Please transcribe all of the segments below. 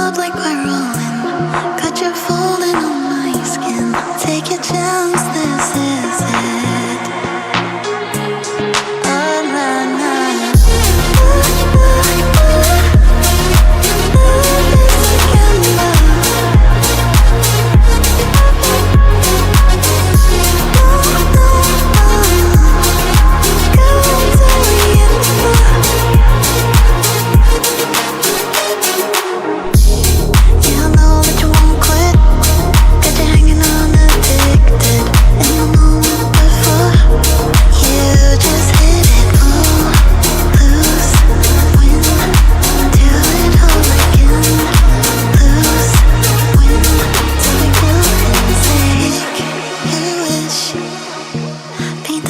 up like we're rolling. Got you folding on my skin. Take your chance, this is it. Oh, nah, nah.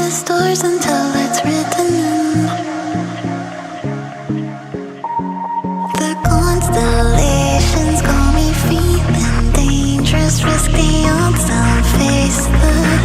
Stars until it's written in the constellations. Got me feeling dangerous, risk the odds, I'll face the